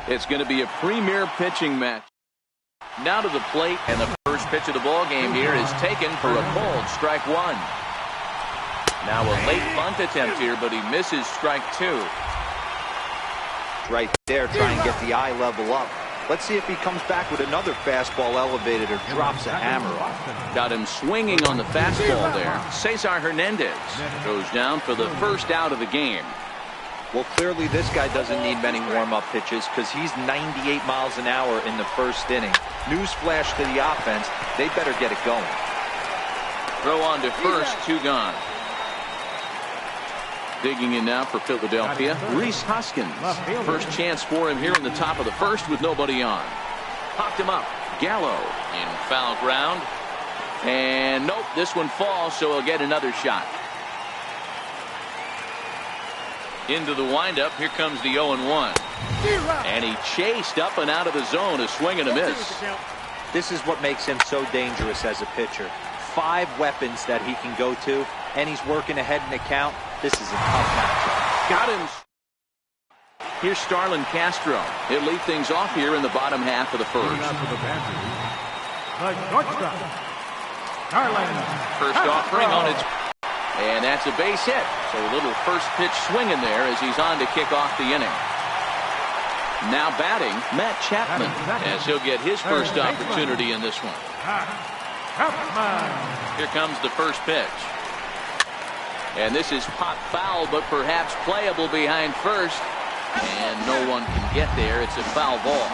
It's going to be a premier pitching match. Now to the plate, and the first pitch of the ball game here is taken for a ball, strike one. Now a late bunt attempt here, but he misses strike two. Right there, try and get the eye level up. Let's see if he comes back with another fastball elevated or drops a hammer off. Got him swinging on the fastball there. Cesar Hernandez goes down for the first out of the game. Well, clearly this guy doesn't need many warm-up pitches because he's 98 miles an hour in the first inning. Newsflash to the offense, they better get it going. Throw on to first, two gone. Digging in now for Philadelphia, Rhys Hoskins. First chance for him here in the top of the first with nobody on. Popped him up. Gallo in foul ground. And nope, this one falls, so he'll get another shot. Into the windup, here comes the 0-1. And he chased up and out of the zone, a swing and a miss. This is what makes him so dangerous as a pitcher. 5 weapons that he can go to, and he's working ahead in the count. This is a tough matchup. Got him. Here's Starlin Castro. He'll lead things off here in the bottom half of the first. First offering on its, and that's a base hit. So a little first pitch swing in there as he's on to kick off the inning. Now batting, Matt Chapman, as he'll get his first opportunity in this one. Here comes the first pitch. And this is pot foul, but perhaps playable behind first. And no one can get there. It's a foul ball.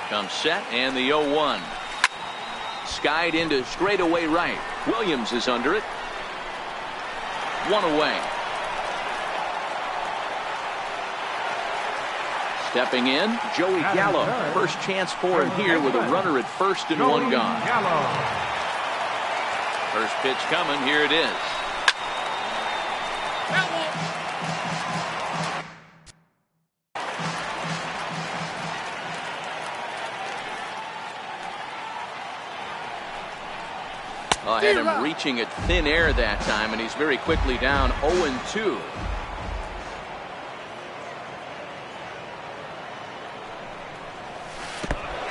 Comes set, and the 0-1. Skied into straightaway right. Williams is under it. One away. Stepping in, Joey Gallo. First chance for him here with a runner at first and one gone. First pitch coming. Here it is. I had him reaching at thin air that time, and he's very quickly down 0-2.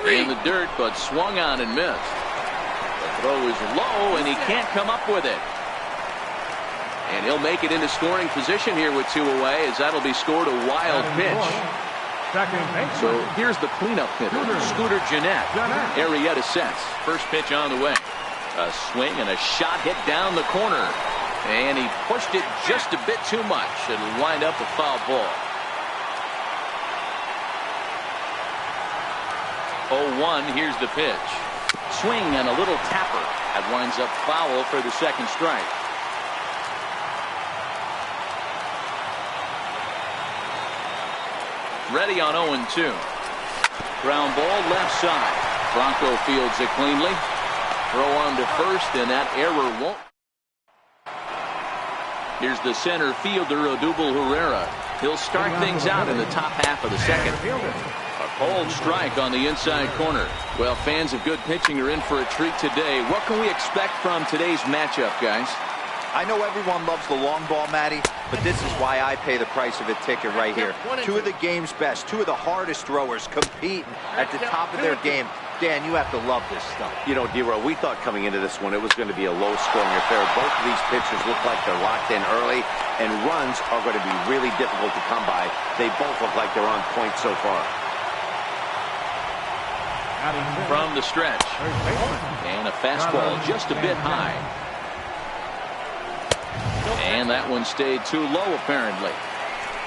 In the dirt, but swung on and missed. The throw is low, and he can't come up with it. And he'll make it into scoring position here with 2 away, as that'll be scored a wild pitch. So here's the cleanup hitter, Scooter Gennett. Arrieta sets. First pitch on the way. A swing and a shot hit down the corner. And he pushed it just a bit too much. It'll wind up a foul ball. 0-1, here's the pitch. Swing and a little tapper. That winds up foul for the second strike. Ready on 0-2. Ground ball left side. Bronco fields it cleanly. Throw on to first, and that error won't. Here's the center fielder, Odubel Herrera. He'll start things out in the top half of the second. A cold strike on the inside corner. Well, fans of good pitching are in for a treat today. What can we expect from today's matchup, guys? I know everyone loves the long ball, Matty, but this is why I pay the price of a ticket right here. 2 of the game's best, 2 of the hardest throwers competing at the top of their game. Dan, you have to love this stuff. You know, D-Row, we thought coming into this one it was going to be a low-scoring affair. Both of these pitchers look like they're locked in early, and runs are going to be really difficult to come by. They both look like they're on point so far. From the stretch. And a fastball just a bit high. And that one stayed too low, apparently.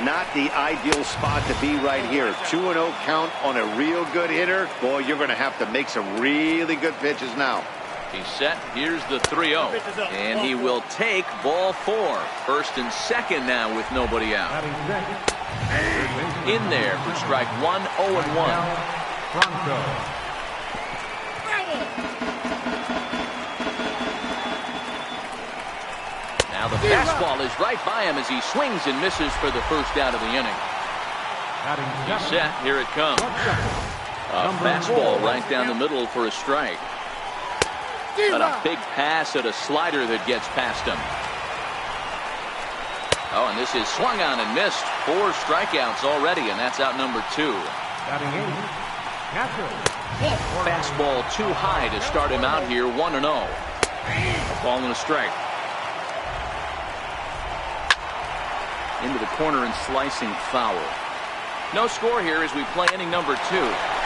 Not the ideal spot to be right here. 2-0 count on a real good hitter. Boy, you're going to have to make some really good pitches now. He's set. Here's the 3-0. And he will take ball 4. First and second now with nobody out. In there for strike 1, 0-1. Now the fastball is right by him as he swings and misses for the first out of the inning. He's set. Here it comes. A fastball right down the middle for a strike. But a big pass at a slider that gets past him. Oh, and this is swung on and missed. 4 strikeouts already, and that's out number 2. Fastball too high to start him out here, 1-0. A ball and a strike. Into the corner and slicing foul. No score here as we play inning number 2.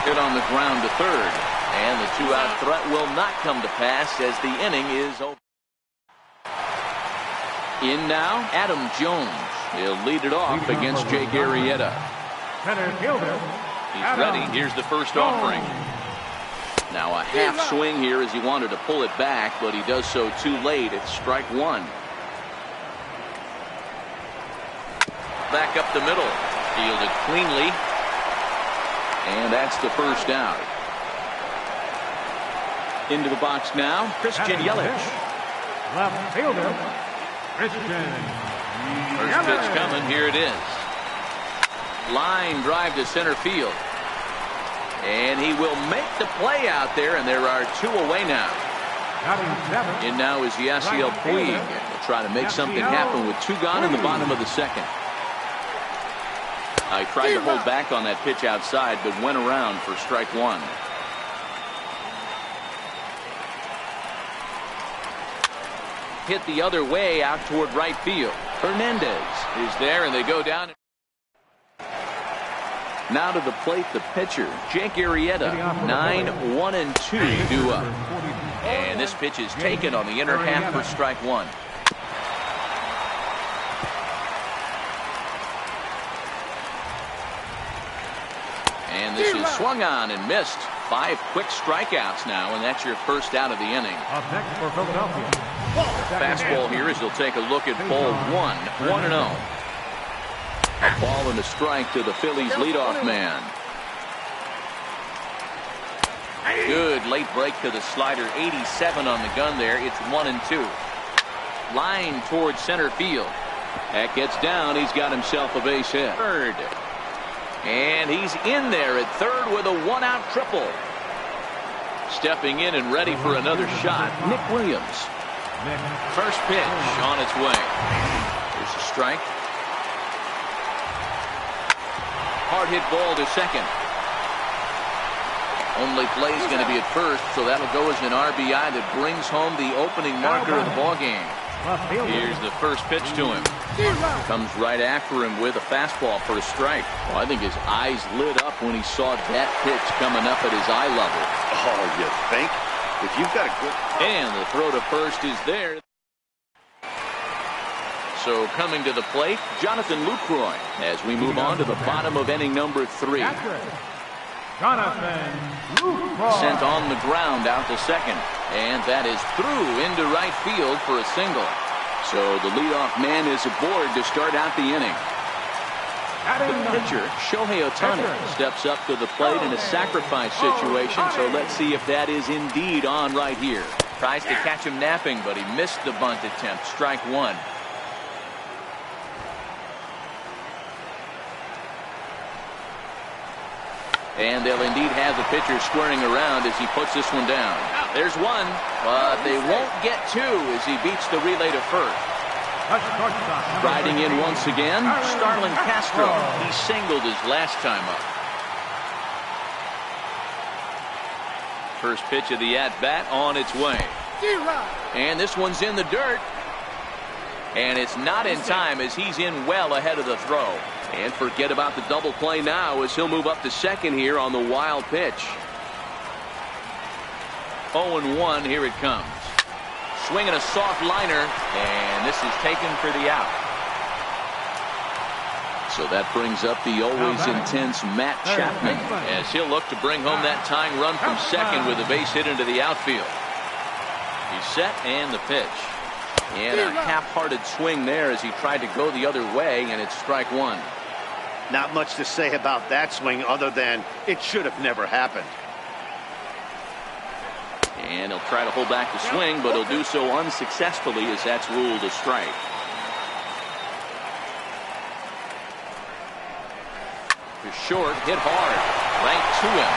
Hit on the ground to third. And the 2-out threat will not come to pass as the inning is over. In now, Adam Jones. He'll lead it off against Jake Arrieta. He's ready. Here's the first offering. Now a half swing here as he wanted to pull it back, but he does so too late. It's strike 1. Back up the middle. Fielded cleanly. And that's the first out. Into the box now, Christian Yelich. Left fielder, Christian. First pitch coming. Here it is. Line drive to center field. And he will make the play out there, and there are 2 away now. In now is Yasiel Puig. He'll try to make something happen with 2 gone in the bottom of the second. I tried to hold back on that pitch outside, but went around for strike 1. Hit the other way out toward right field. Hernandez is there, and they go down. Now to the plate, the pitcher, Jake Arrieta. 9-1-2 due up. And this pitch is taken on the inner half for strike 1. And this is swung on and missed. 5 quick strikeouts now, and that's your first out of the inning. For Philadelphia. Fastball here as he'll take a look at ball 1. 1-0. A ball and a strike to the Phillies leadoff man. Good late break to the slider. 87 on the gun there. It's 1-2. Line towards center field. That gets down. He's got himself a base hit. Third. And he's in there at third with a 1-out triple. Stepping in and ready for another shot, Nick Williams. First pitch on its way. There's a strike. Hard hit ball to second. Only play is going to be at first, so that'll go as an RBI that brings home the opening marker of the ball game. Here's the first pitch to him. Comes right after him with a fastball for a strike. Well, I think his eyes lit up when he saw that pitch coming up at his eye level. Oh, you think? If you've got a good... And the throw to first is there. So coming to the plate, Jonathan Lucroy as we move on to the bottom of inning number 3. Jonathan Lucroy. Sent on the ground out to second. And that is through into right field for a single. So the leadoff man is aboard to start out the inning. The pitcher, Shohei Ohtani, steps up to the plate in a sacrifice situation. So let's see if that is indeed on right here. Tries to catch him napping, but he missed the bunt attempt. Strike 1. And they'll indeed have the pitcher squaring around as he puts this one down. There's one, but they won't get 2 as he beats the relay to first. Riding in once again, Starlin Castro. He singled his last time up. First pitch of the at-bat on its way. And this one's in the dirt. And it's not in time as he's in well ahead of the throw. And forget about the double play now as he'll move up to second here on the wild pitch. 0-1, here it comes. Swinging a soft liner, and this is taken for the out. So that brings up the always intense Matt Chapman as he'll look to bring home that tying run from second with a base hit into the outfield. He's set and the pitch. And a half-hearted swing there as he tried to go the other way, and it's strike 1. Not much to say about that swing other than it should have never happened. And he'll try to hold back the swing, but he'll do so unsuccessfully as that's ruled a strike. To short, hit hard, right to him.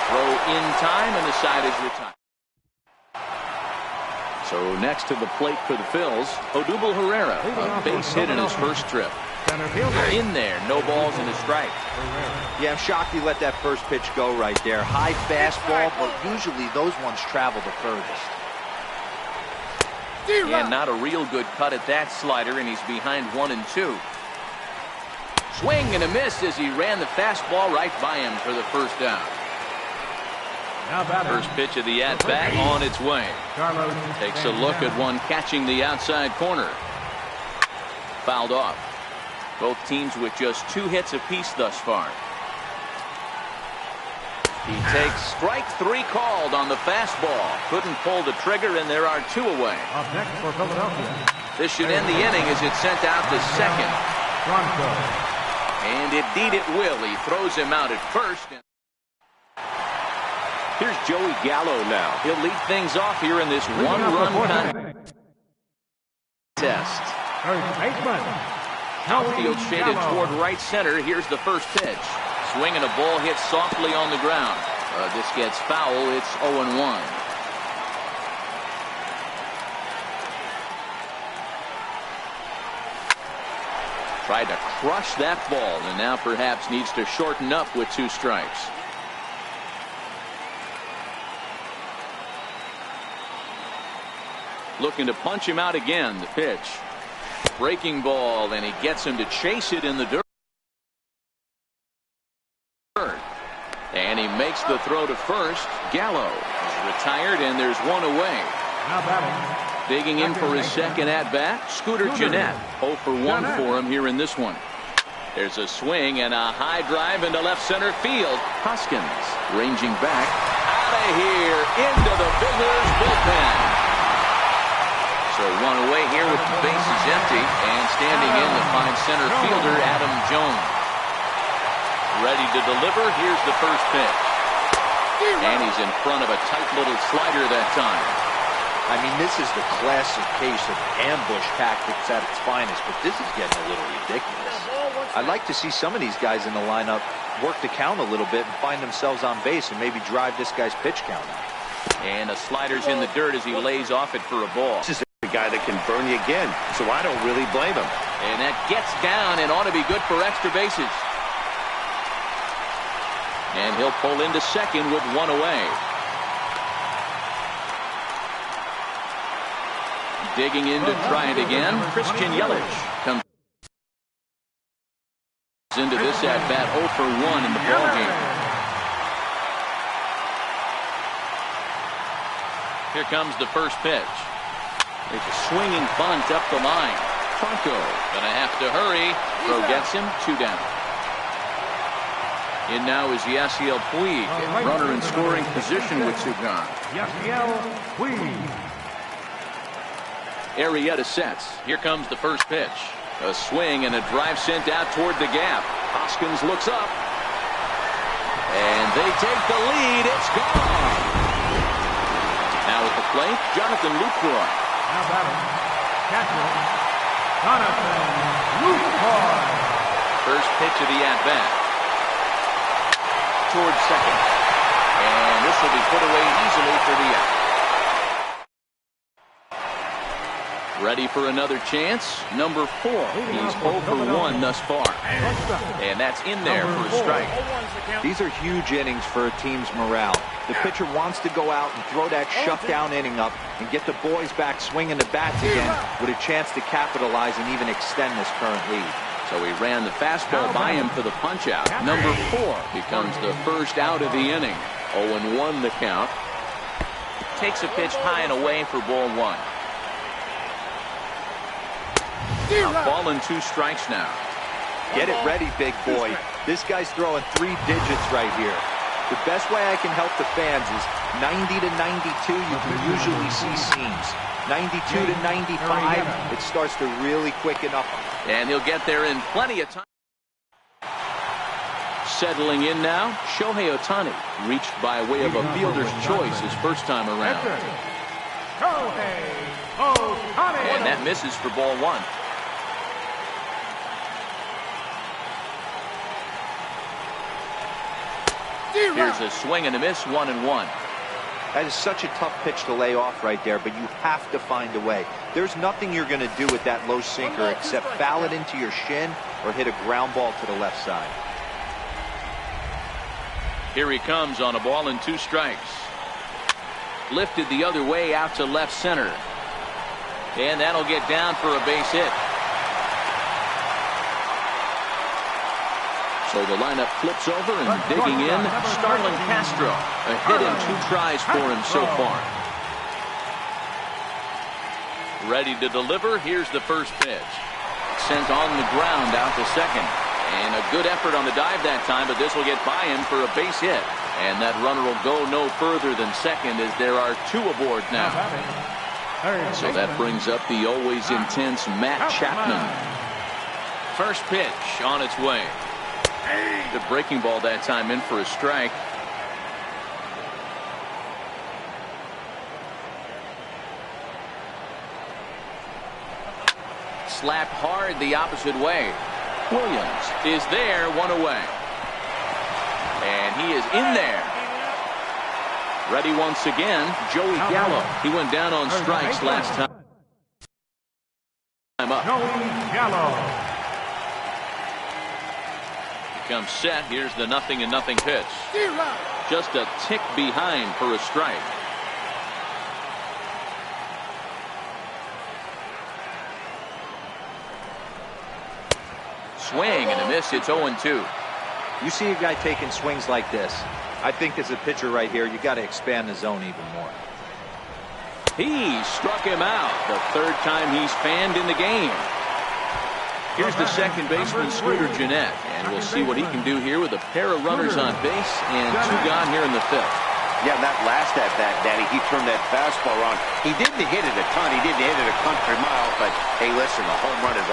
Throw in time, and the side is retired. So next to the plate for the Phils, Odubel Herrera, a base hit in his first trip. Center fielder. In there, no balls and a strike. Yeah, I'm shocked he let that first pitch go right there. High fastball, but usually those ones travel the furthest. And not a real good cut at that slider, and he's behind 1-2. Swing and a miss as he ran the fastball right by him for the first down. Now batting. First pitch of the at-bat on its way. Carlos Takes a look at one catching the outside corner. Fouled off. Both teams with just 2 hits apiece thus far. He takes strike 3 called on the fastball. Couldn't pull the trigger, and there are 2 away. Up next for Philadelphia. This should end the inning as it's sent out to second. Bronco. And indeed it will. He throws him out at first. Here's Joey Gallo now. He'll lead things off here in this one-run contest. Third baseman. Outfield shaded toward right center. Here's the first pitch. Swing and a ball hit softly on the ground. This gets foul. It's 0-1. Tried to crush that ball, and now perhaps needs to shorten up with 2 strikes. Looking to punch him out again. The pitch. Breaking ball, and he gets him to chase it in the dirt. And he makes the throw to first. Gallo is retired, and there's 1 away. Now batting. Digging in for his second at-bat, Scooter Gennett. 0 for 1 for him here in this one. There's a swing and a high drive into left center field. Hoskins ranging back. Out of here into the Fiddler's bullpen. So 1 away here with the bases empty, and standing in the fine center fielder, Adam Jones. Ready to deliver. Here's the first pitch. And he's in front of a tight little slider that time. I mean, this is the classic case of ambush tactics at its finest, but this is getting a little ridiculous. I'd like to see some of these guys in the lineup work the count a little bit and find themselves on base and maybe drive this guy's pitch count out. And the slider's in the dirt as he lays off it for a ball. This is a guy that can burn you again, so I don't really blame him. And that gets down and ought to be good for extra bases. And he'll pull into second with 1 away. Digging in to try it again. Christian Yelich comes into this at-bat 0 for 1 in the ballgame. Here comes the first pitch. There's a swinging bunt up the line. Franco gonna have to hurry. Throw gets him. 2 down. In now is Yasiel Puig, runner in scoring position with 2 gone. Yasiel Puig. Arrieta sets. Here comes the first pitch. A swing and a drive sent out toward the gap. Hoskins looks up. And they take the lead. It's gone. Now at the plate, Jonathan Lucroy. Now batting. Catcher. Jonathan Lucroy. First pitch of the at-bat. Towards second. And this will be put away easily for the out. Ready for another chance. Number 4. He's 0 for 1 thus far. And that's in there for a strike. These are huge innings for a team's morale. The pitcher wants to go out and throw that shutdown inning up and get the boys back swinging the bats again with a chance to capitalize and even extend this current lead. So he ran the fastball by him for the punch-out. Number 4 becomes the first out of the inning. 0-1 the count. Takes a pitch high and away for ball 1. Ball and 2 strikes now. Get it ready, big boy. This guy's throwing 3 digits right here. The best way I can help the fans is 90 to 92. You can usually see seams. 92 to 95, it starts to really quicken up. And he'll get there in plenty of time. Settling in now, Shohei Ohtani, reached by way of a fielder's choice his first time around. Shohei Ohtani. And that misses for ball 1. Here's a swing and a miss, 1-1. That is such a tough pitch to lay off right there, but you have to find a way. There's nothing you're going to do with that low sinker except foul it into your shin or hit a ground ball to the left side. Here he comes on a ball and 2 strikes. Lifted the other way out to left center. And that'll get down for a base hit. So the lineup flips over and digging in, Starlin Castro. A hit and 2 tries for him so far. Ready to deliver. Here's the first pitch. Sent on the ground out to second. And a good effort on the dive that time, but this will get by him for a base hit. And that runner will go no further than second as there are 2 aboard now. So that brings up the always intense Matt Chapman. First pitch on its way. The breaking ball that time in for a strike. Slapped hard the opposite way. Williams is there, 1 away. And he is in there. Ready once again, Joey Gallo. He went down on strikes last time. Up. Joey Gallo. Comes set. Here's the 0-0 pitch. Just a tick behind for a strike. Swing and a miss. It's 0-2. You see a guy taking swings like this. I think as a pitcher right here, you got to expand the zone even more. He struck him out. The 3rd time he's fanned in the game. Here's the second baseman, Scooter Gennett, and we'll see what he can do here with a pair of runners on base and 2 gone here in the 5th. Yeah, that last at bat, Daddy, he turned that fastball around. He didn't hit it a ton. He didn't hit it a country mile, but hey, listen, the home run is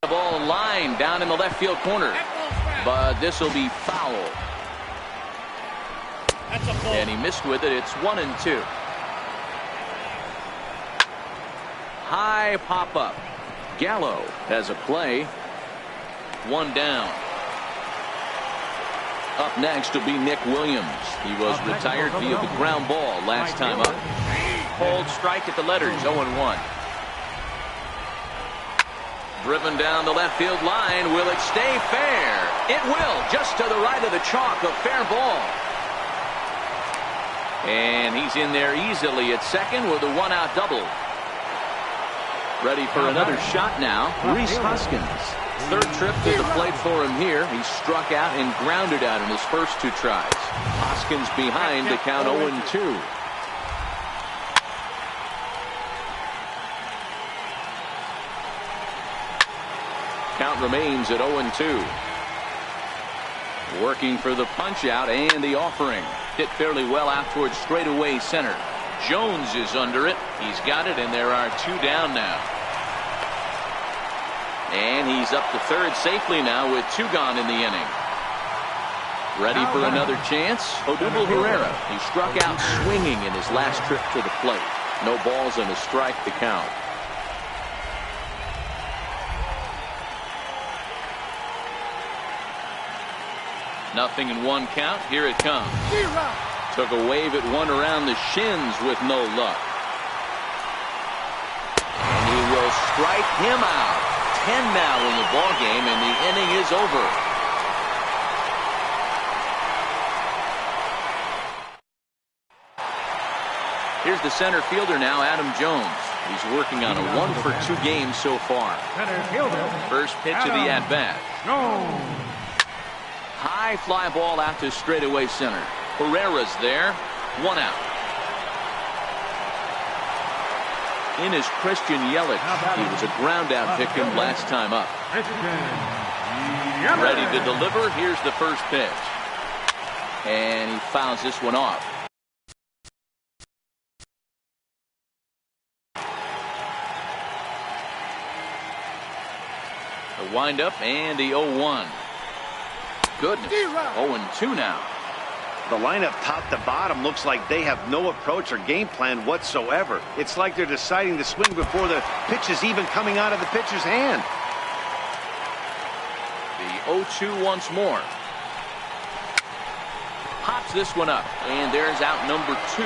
a ball line down in the left field corner, but this will be foul. And he missed with it. It's 1-2. High pop up. Gallo has a play. 1 down. Up next will be Nick Williams. He was retired via the ground ball last time up. Hold strike at the letters. 0-1. Driven down the left field line. Will it stay fair? It will. Just to the right of the chalk. A fair ball. And he's in there easily at second with a 1-out double. Ready for another shot now. Rhys Hoskins. 3rd trip to the plate for him here. He struck out and grounded out in his first 2 tries. Hoskins behind to count 0-2. Count remains at 0-2. Working for the punch out and the offering. Hit fairly well out towards straightaway center. Jones is under it. He's got it, and there are 2 down now. And he's up to third safely now with 2 gone in the inning. Ready for another chance. Odubel Herrera. He struck out swinging in his last trip to the plate. No balls and a strike to count. 0-1 count. Here it comes. Took a wave at one around the shins with no luck. And he will strike him out. 10 now in the ball game, and the inning is over. Here's the center fielder now, Adam Jones. He's working on a 1-for-2 game so far. Center fielder. First pitch of the at-bat. Jones. High fly ball out to straightaway center. Herrera's there. 1 out. In is Christian Yelich. He was a ground out victim last time up. Ready to deliver. Here's the first pitch. And he fouls this one off. The windup and the 0-1. Goodness. 0-2 now. The lineup top to bottom looks like they have no approach or game plan whatsoever. It's like they're deciding to swing before the pitch is even coming out of the pitcher's hand. The 0-2 once more. Pops this one up, and there's out number 2.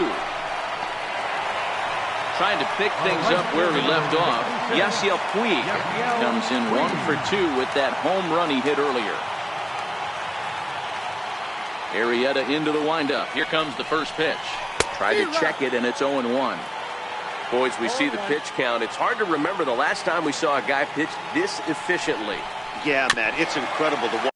Trying to pick things up where he left off. Yasiel Puig comes in 1 for 2 with that home run he hit earlier. Arrieta into the windup. Here comes the first pitch. Try to check it, and it's 0-1. Boys, we see the pitch count. It's hard to remember the last time we saw a guy pitch this efficiently. Yeah, Matt, it's incredible to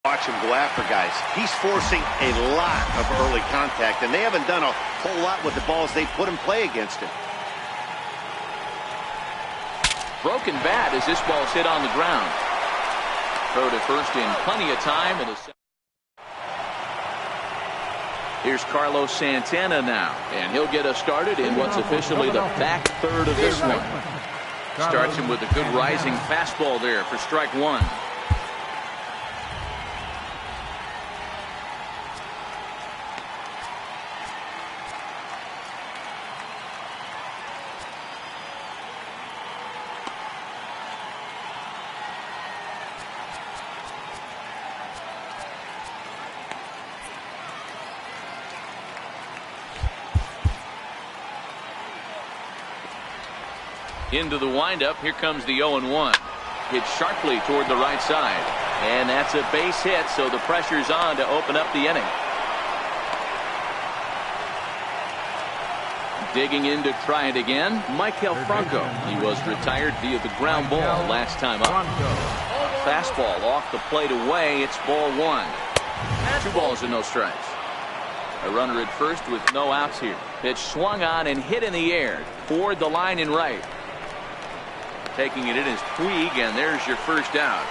watch him go after guys. He's forcing a lot of early contact, and they haven't done a whole lot with the balls they put in play against him. Broken bat as this ball's hit on the ground. Throw to first in plenty of time. Here's Carlos Santana now, and he'll get us started in what's officially the back third of this one. Starts him with a good rising fastball there for strike 1. Into the windup. Here comes the 0-1. Hit sharply toward the right side. And that's a base hit, so the pressure's on to open up the inning. Digging in to try it again, Maikel Franco. He was retired via the ground ball last time up. Fastball off the plate away. It's ball 1. 2 balls and no strikes. A runner at first with no outs here. Pitch swung on and hit in the air toward the line and right. Taking it in is Puig, and there's your first out.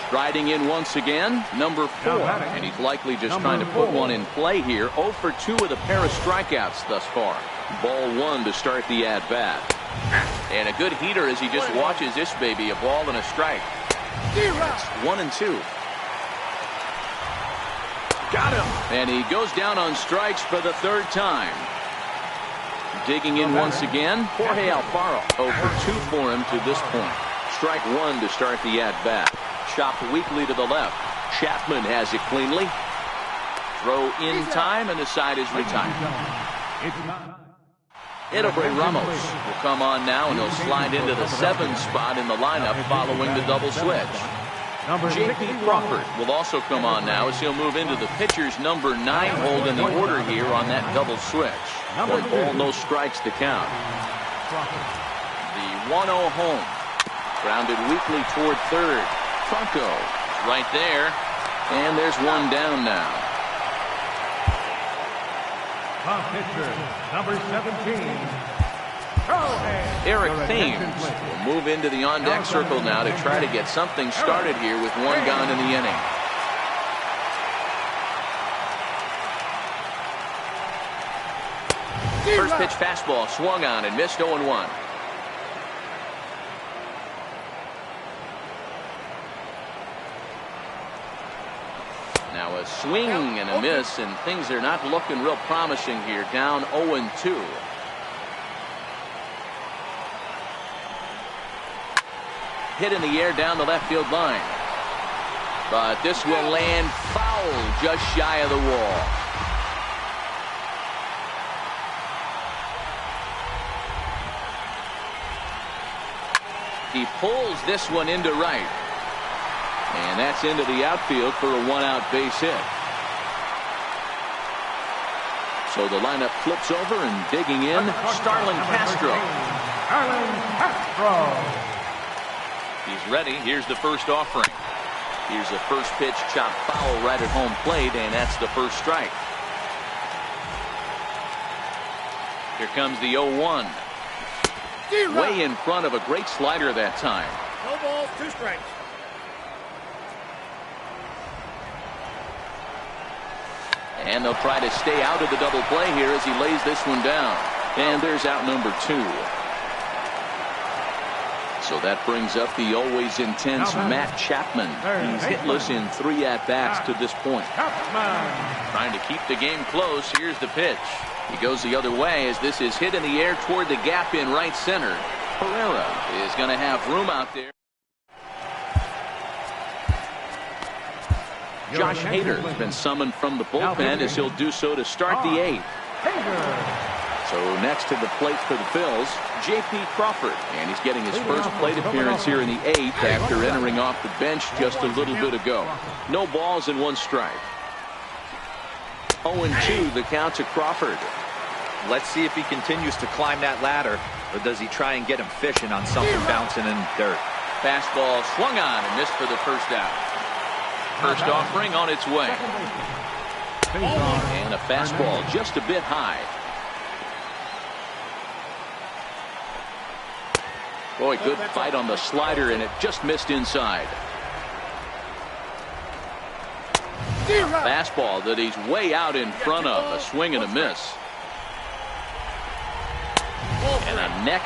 Striding in once again, number 4, and he's likely just trying to put one in play here. 0 for 2 with a pair of strikeouts thus far. Ball 1 to start the at-bat. And a good heater as he just watches this baby, a ball and a strike. It's 1-2. Got him. And he goes down on strikes for the 3rd time. Digging in once again, Jorge Alfaro. 0 for 2 for him to this point. Strike 1 to start the at-bat. Chopped weakly to the left. Chapman has it cleanly. Throw in time, and the side is retired. Edobre Ramos will come on now, and he'll slide into the 7th spot in the lineup following the double switch. J.P. Crawford will also come on now as he'll move into the pitcher's number 9 hold in the order here on that double switch. 1 ball, no strikes to count. The 1-0 home. Grounded weakly toward third. Franco right there. And there's one down now. Pitcher, number 17. Eric Thames will move into the on-deck circle now to try to get something started here with 1 gone in the inning. First pitch fastball swung on and missed. 0-1. Now a swing and a miss, and things are not looking real promising here. Down 0-2. Hit in the air down the left field line. But this will land foul just shy of the wall. He pulls this one into right. And that's into the outfield for a one-out base hit. So the lineup flips over and digging in, Starlin Castro. Starlin Castro. He's ready. Here's the first offering. Here's the first pitch, chopped foul right at home plate, and that's the first strike. Here comes the 0-1. Way in front of a great slider that time. No balls, 2 strikes. And they'll try to stay out of the double play here as he lays this one down. And there's out number 2. So that brings up the always intense Matt Chapman. He's hitless in 3 at-bats to this point. Trying to keep the game close. Here's the pitch. He goes the other way as this is hit in the air toward the gap in right center. Pereira is going to have room out there. Josh Hader has been summoned from the bullpen as he'll do so to start the 8th. So next to the plate for the Phils, J.P. Crawford. And he's getting his first plate appearance here in the 8th after entering off the bench just a little bit ago. No balls and 1 strike. 0-2 the count to Crawford. Let's see if he continues to climb that ladder, or does he try and get him fishing on something bouncing in dirt. Fastball swung on and missed for the first out. First offering on its way. And a fastball just a bit high. Boy, good fight on the slider, and it just missed inside. Fastball that he's way out in front of. A swing and a miss. And a neck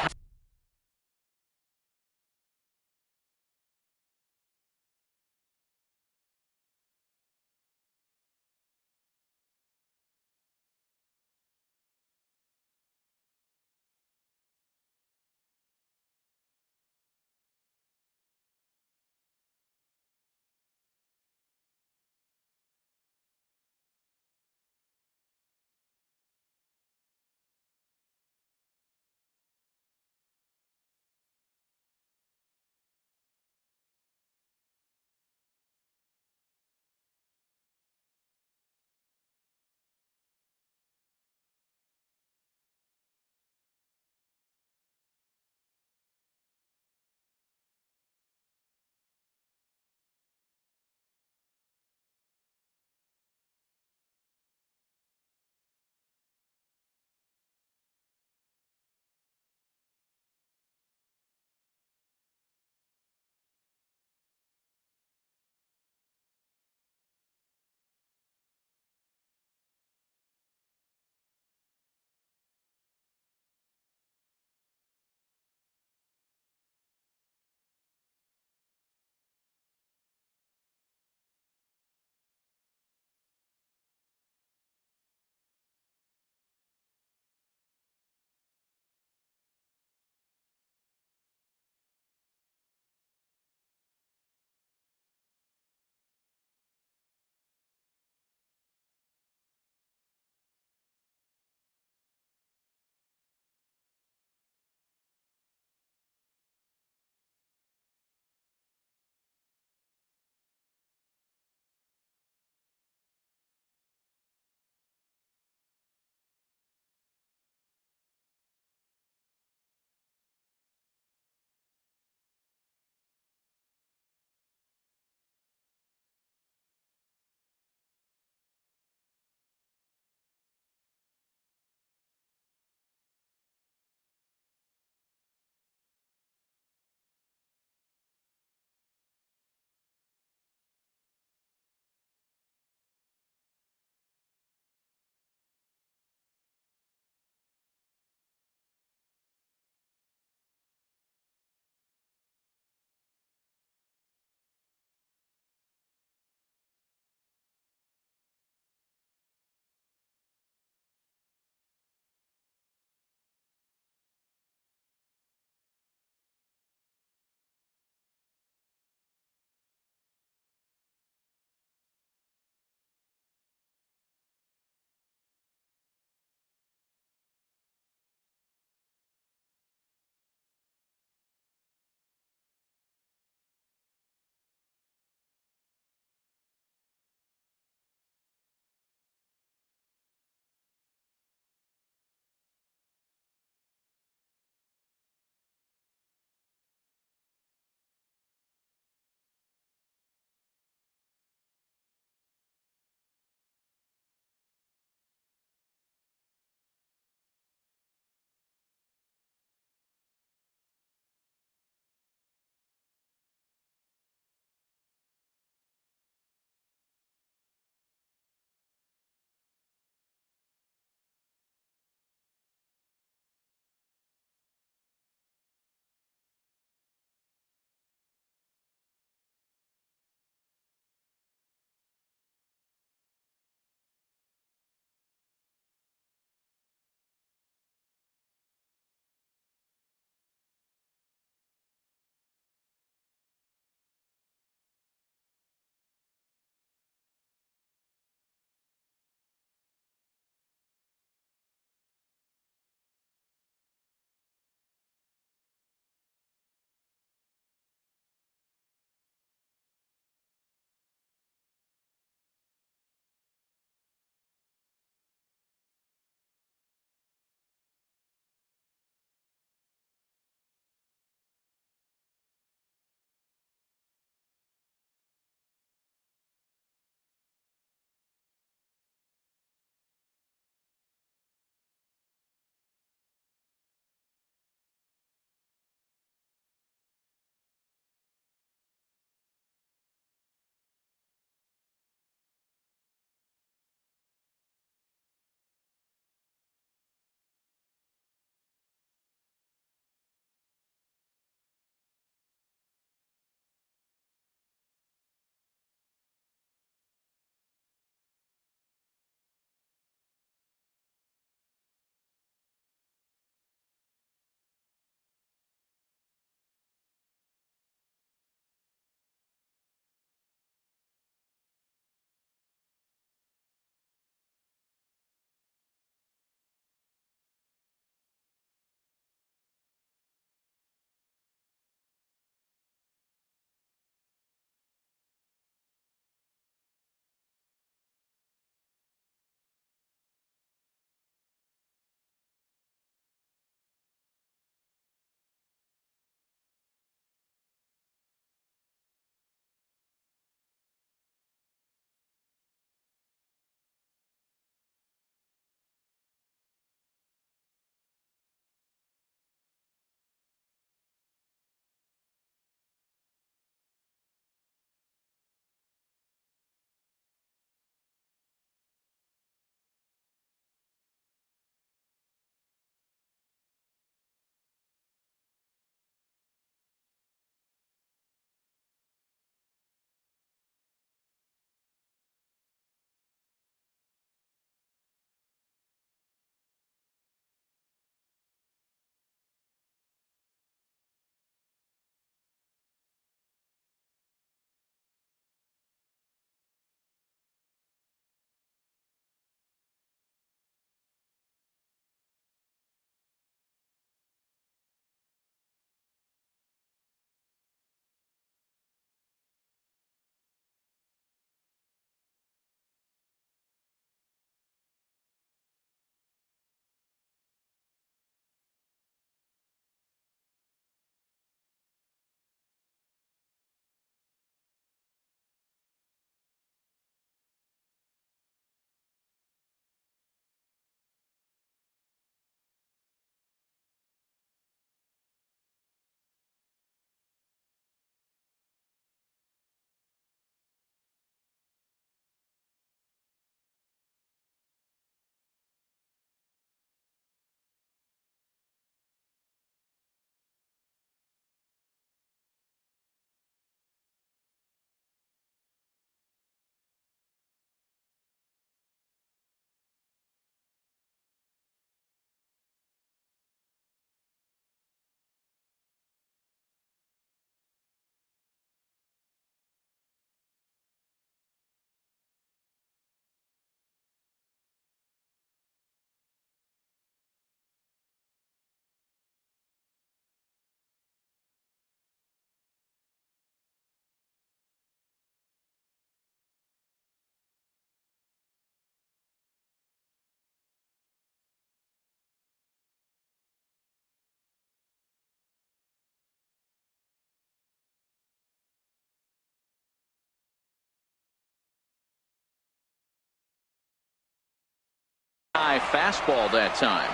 High fastball that time.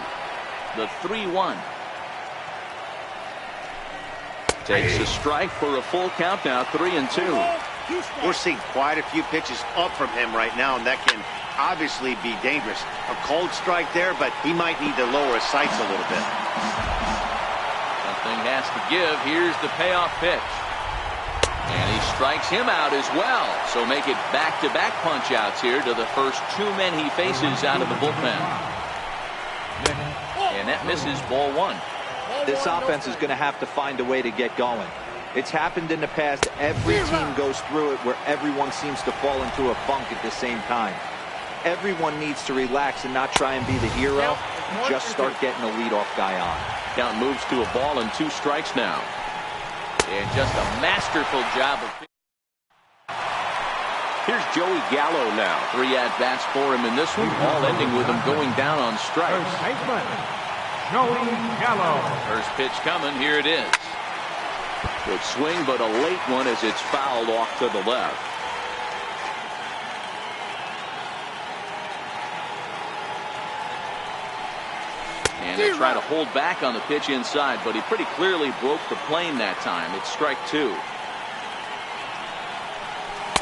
The 3-1. Takes a strike for a full count now, 3-2. We're seeing quite a few pitches up from him right now, and that can obviously be dangerous. A cold strike there, but he might need to lower his sights a little bit. Something has to give. Here's the payoff pitch. And he strikes him out as well. So make it back-to-back punch-outs here to the first two men he faces out of the bullpen. And that misses, ball one. This offense is going to have to find a way to get going. It's happened in the past. Every team goes through it where everyone seems to fall into a funk at the same time. Everyone needs to relax and not try and be the hero. Just start getting a leadoff guy on. Count moves to a ball and 2 strikes now. And just a masterful job of... Here's Joey Gallo now. 3 at-bats for him in this one, all ending with him going down on strikes. First baseman, Joey Gallo. First pitch coming, here it is. Good swing, but a late one as it's fouled off to the left. And they try to hold back on the pitch inside, but he pretty clearly broke the plane that time. It's strike 2.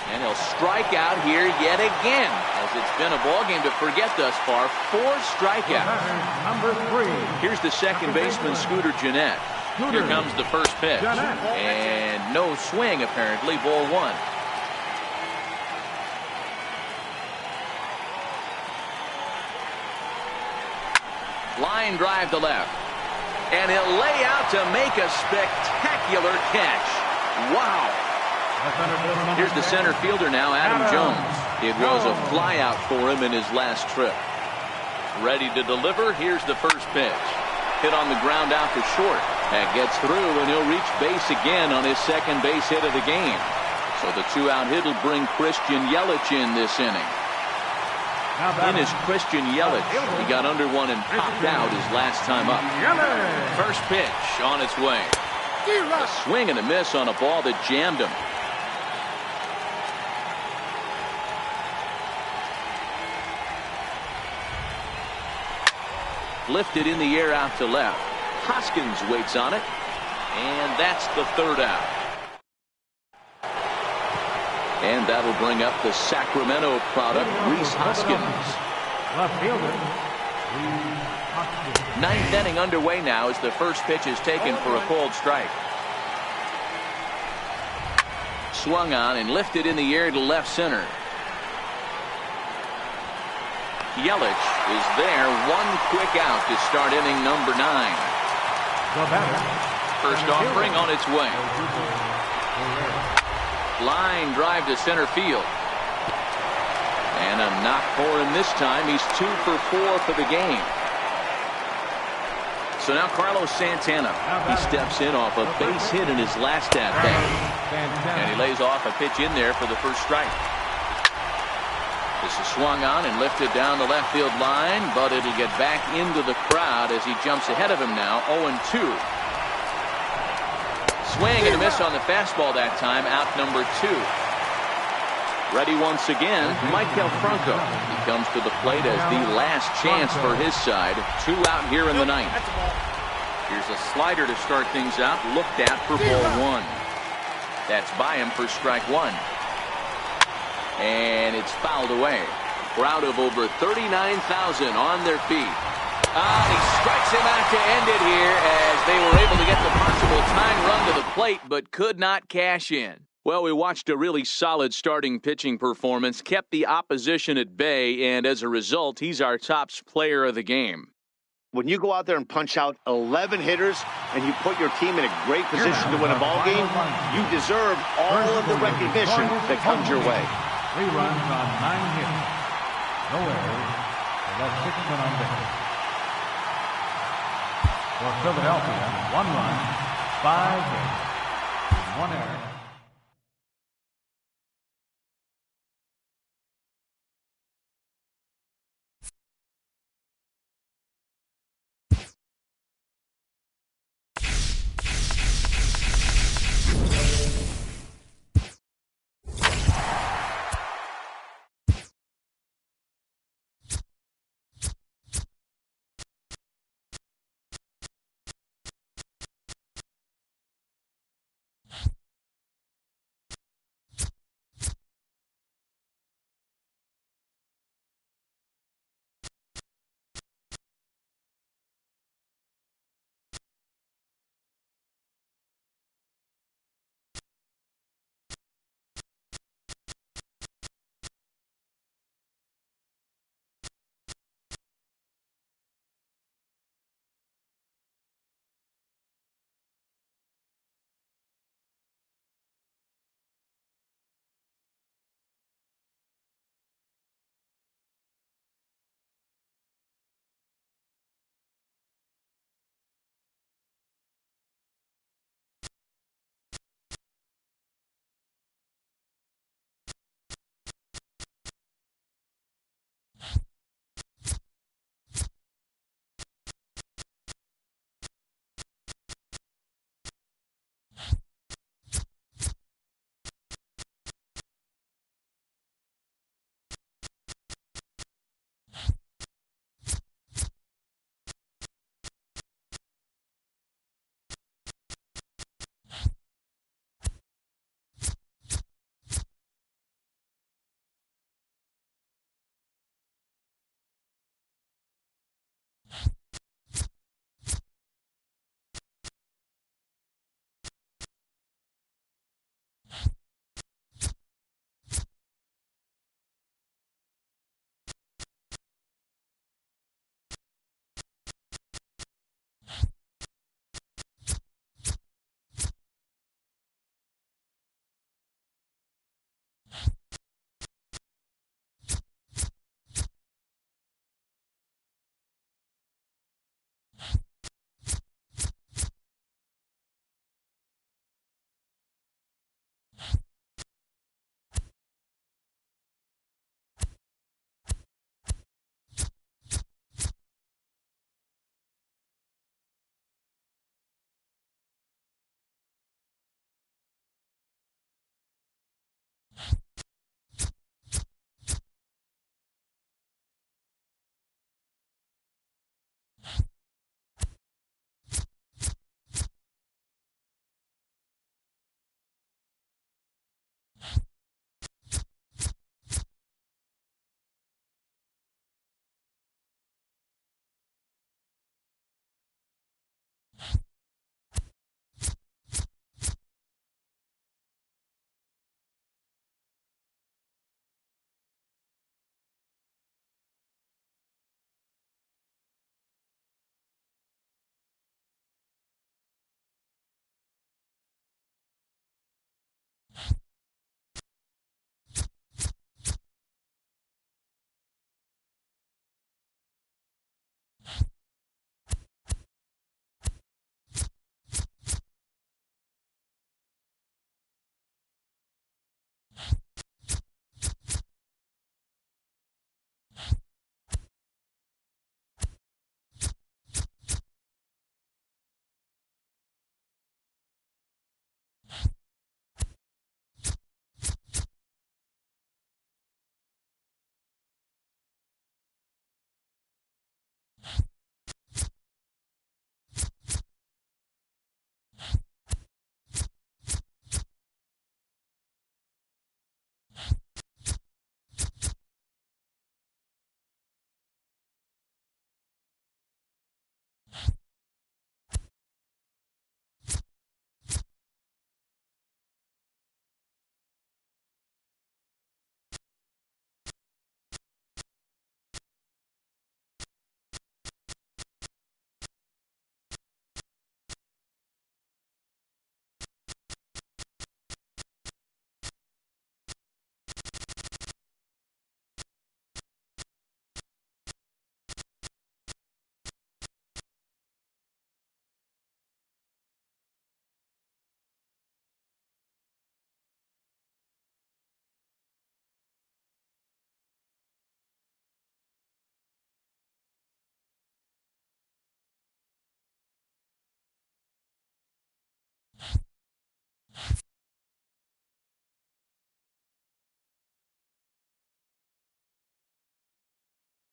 And he'll strike out here yet again, as it's been a ball game to forget thus far. 4 strikeouts. Number 3. Here's the second baseman, Scooter Gennett. Here comes the first pitch. And no swing, apparently, ball 1. Line drive to left. And he'll lay out to make a spectacular catch. Wow. Here's the center fielder now, Adam Jones. It was a flyout for him in his last trip. Ready to deliver. Here's the first pitch. Hit on the ground out to short. That gets through, and he'll reach base again on his second base hit of the game. So the 2-out hit will bring Christian Yelich in this inning. In is Christian Yelich. He got under one and popped out his last time up. First pitch on its way. A swing and a miss on a ball that jammed him. Lifted in the air out to left. Hoskins waits on it. And that's the 3rd out. And that'll bring up the Sacramento product, Rhys Hoskins. Left fielder, Rhys Hoskins. 9th inning underway now as the first pitch is taken for a called strike. Swung on and lifted in the air to left center. Yelich is there. 1 quick out to start inning number 9. First offering on its way. Line drive to center field. And a knock for him this time. He's 2 for 4 for the game. So now Carlos Santana. He steps in off a base hit in his last at-bat. And he lays off a pitch in there for the first strike. This is swung on and lifted down the left field line, but it'll get back into the crowd as he jumps ahead of him now. 0-2. Swing and a miss on the fastball that time. Out number 2. Ready once again, Maikel Franco. He comes to the plate as the last chance for his side. 2 out here in the 9th. Here's a slider to start things out. Looked at for ball 1. That's by him for strike 1. And it's fouled away. Crowd of over 39,000 on their feet. He strikes him out to end it here as they were able to get the possible tying run to the plate but could not cash in. Well, we watched a really solid starting pitching performance, kept the opposition at bay, and as a result, he's our top player of the game. When you go out there and punch out 11 hitters and you put your team in a great position to win a ball game, you deserve all of the recognition that comes your way. 3 runs on 9 hits. No errors. That's 6 men on base. For Philadelphia, 1 run, 5 hits, 1 error.